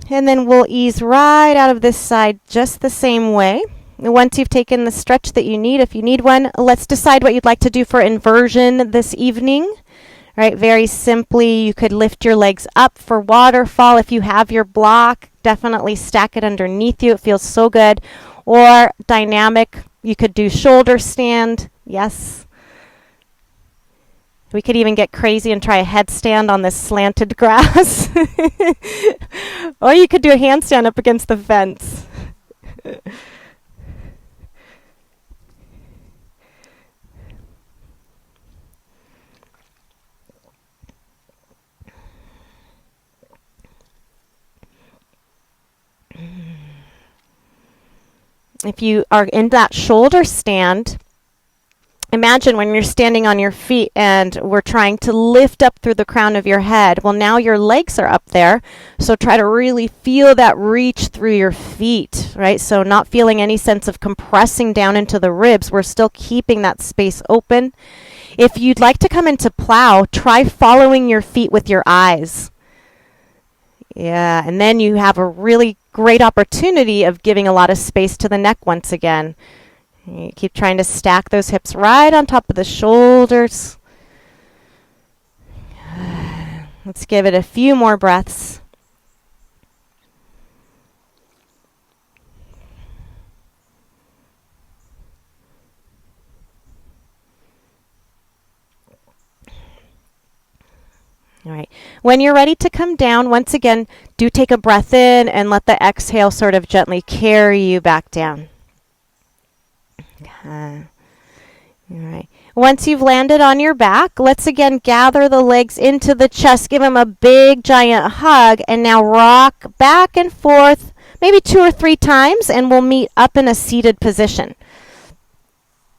And then we'll ease right out of this side just the same way. Once you've taken the stretch that you need, if you need one, let's decide what you'd like to do for inversion this evening. Right, very simply, you could lift your legs up for waterfall. If you have your block, definitely stack it underneath you. It feels so good. Or dynamic, you could do shoulder stand. Yes. We could even get crazy and try a headstand on this slanted grass. Or you could do a handstand up against the fence. If you are in that shoulder stand, imagine when you're standing on your feet and we're trying to lift up through the crown of your head. Well, now your legs are up there, so try to really feel that reach through your feet, right? So not feeling any sense of compressing down into the ribs. We're still keeping that space open. If you'd like to come into plow, try following your feet with your eyes. Yeah, and then you have a really great opportunity of giving a lot of space to the neck once again. You keep trying to stack those hips right on top of the shoulders. Let's give it a few more breaths. All right. When you're ready to come down, once again, do take a breath in and let the exhale sort of gently carry you back down. All right. Once you've landed on your back, let's again gather the legs into the chest. Give them a big, giant hug. And now rock back and forth, maybe 2 or 3 times, and we'll meet up in a seated position.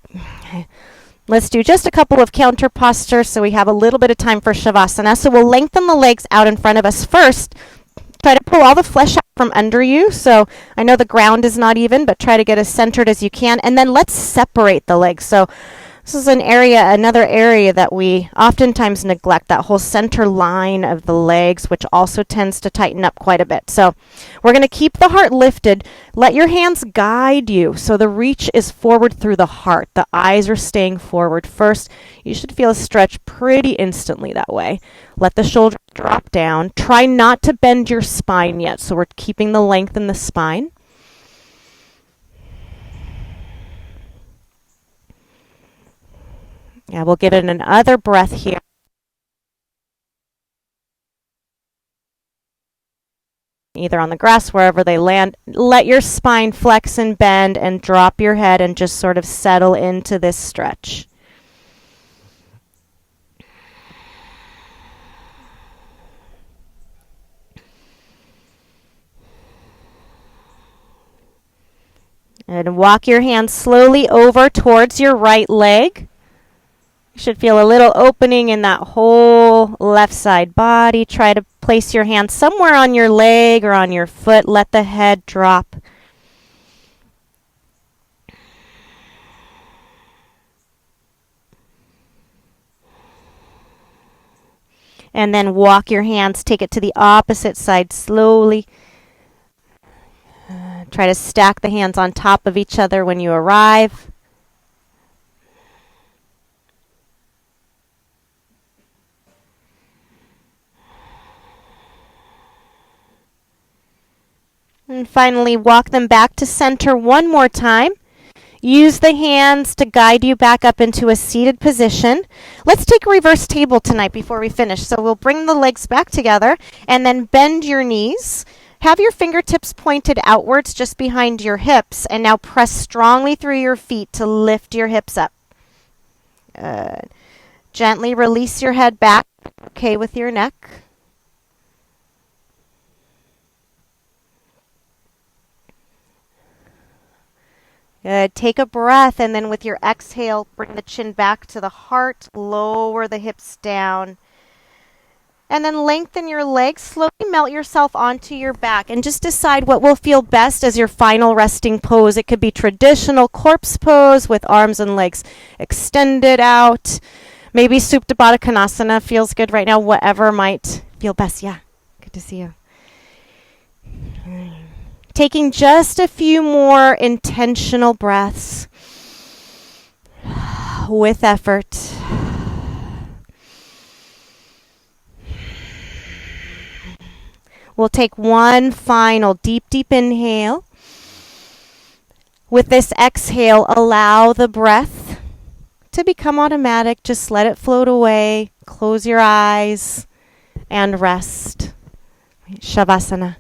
Okay. Let's do just a couple of counter postures so we have a little bit of time for Shavasana. So we'll lengthen the legs out in front of us first. Try to pull all the flesh out from under you. So I know the ground is not even, but try to get as centered as you can. And then let's separate the legs. So This is another area that we oftentimes neglect, that whole center line of the legs, which also tends to tighten up quite a bit. So we're going to keep the heart lifted. Let your hands guide you. So the reach is forward through the heart. The eyes are staying forward first. You should feel a stretch pretty instantly that way. Let the shoulders drop down. Try not to bend your spine yet. So we're keeping the length in the spine. Yeah, we'll give it another breath here. Either on the grass, wherever they land. Let your spine flex and bend and drop your head and just sort of settle into this stretch. And walk your hands slowly over towards your right leg. You should feel a little opening in that whole left side body. Try to place your hand somewhere on your leg or on your foot. Let the head drop. And then walk your hands, take it to the opposite side slowly. Try to stack the hands on top of each other when you arrive. And finally, walk them back to center one more time. Use the hands to guide you back up into a seated position. Let's take a reverse table tonight before we finish. So we'll bring the legs back together and then bend your knees. Have your fingertips pointed outwards just behind your hips, and now press strongly through your feet to lift your hips up. Good. Gently release your head back. Okay with your neck. Good. Take a breath, and then with your exhale, bring the chin back to the heart. Lower the hips down. And then lengthen your legs. Slowly melt yourself onto your back and just decide what will feel best as your final resting pose. It could be traditional corpse pose with arms and legs extended out. Maybe Supta Baddha Konasana feels good right now. Whatever might feel best. Yeah, good to see you. Taking just a few more intentional breaths with effort. We'll take one final deep inhale. With this exhale, allow the breath to become automatic. Just let it float away. Close your eyes and rest. Shavasana.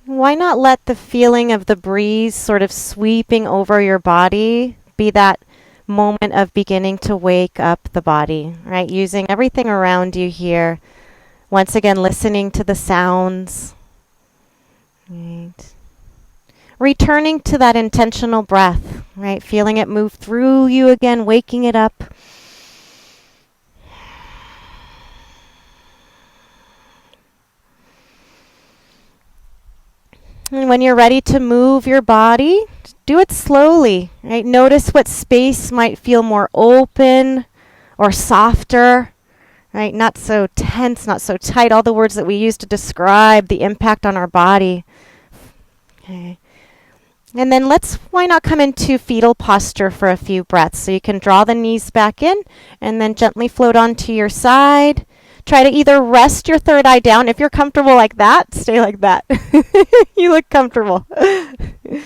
Why not let the feeling of the breeze sort of sweeping over your body be that moment of beginning to wake up the body, right? Using everything around you here. Once again, listening to the sounds. Right. Returning to that intentional breath, right? Feeling it move through you again, waking it up. And when you're ready to move your body, do it slowly, right? Notice what space might feel more open or softer, right? Not so tense, not so tight. All the words that we use to describe the impact on our body. Okay. And then why not come into fetal posture for a few breaths. So you can draw the knees back in and then gently float onto your side. Try to either rest your third eye down. If you're comfortable like that, stay like that. You look comfortable. Good.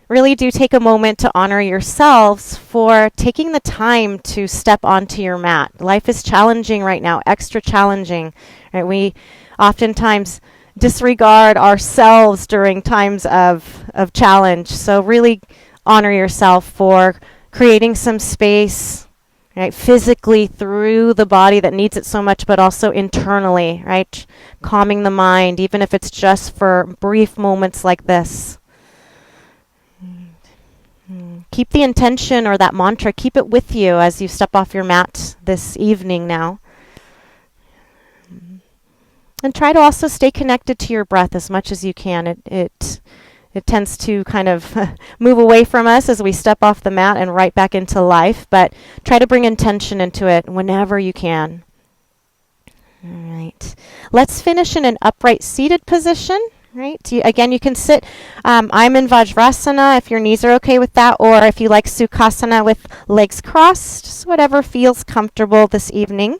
Really do take a moment to honor yourselves for taking the time to step onto your mat. Life is challenging right now, extra challenging. Right? We oftentimes disregard ourselves during times of challenge. So really honor yourself for creating some space, right, physically through the body that needs it so much, but also internally, right, calming the mind, even if it's just for brief moments like this. Keep the intention or that mantra, keep it with you as you step off your mat this evening now. And try to also stay connected to your breath as much as you can. It tends to kind of move away from us as we step off the mat and right back into life, but try to bring intention into it whenever you can. All right. Let's finish in an upright seated position. Right. Again, you can sit. I'm in Vajrasana if your knees are okay with that, or if you like Sukhasana with legs crossed, just whatever feels comfortable this evening.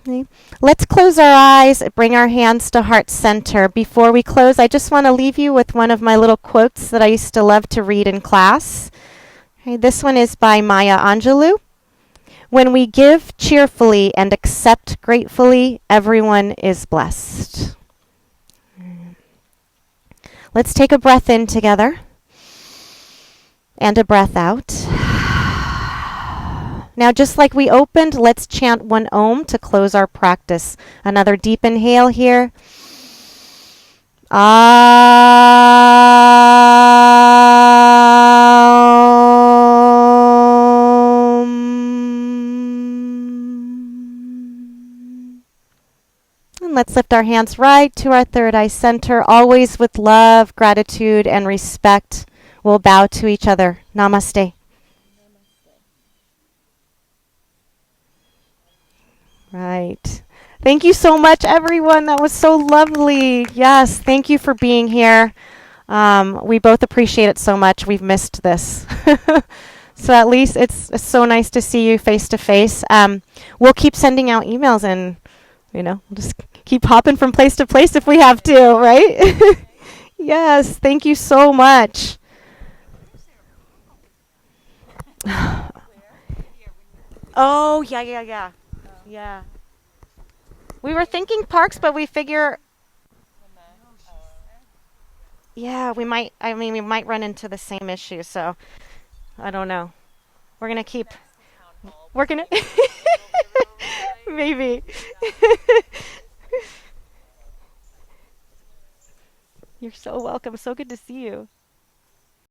Okay. Let's close our eyes, bring our hands to heart center. Before we close, I just want to leave you with one of my little quotes that I used to love to read in class. Okay, this one is by Maya Angelou. When we give cheerfully and accept gratefully, everyone is blessed. Let's take a breath in together and a breath out. Now, just like we opened, let's chant one Om to close our practice. Another deep inhale here. And let's lift our hands right to our third eye center, always with love, gratitude, and respect. We'll bow to each other. Namaste. Right. Thank you so much, everyone. That was so lovely. Yes, thank you for being here. We both appreciate it so much. We've missed this. So at least it's so nice to see you face to face. We'll keep sending out emails and, we'll just keep hopping from place to place if we have to, right? Yes, thank you so much. Oh, yeah. Yeah. We were thinking parks, but we figure, yeah, we might run into the same issue, so I don't know. We're going to keep, we're going to, maybe. You're so welcome. So good to see you.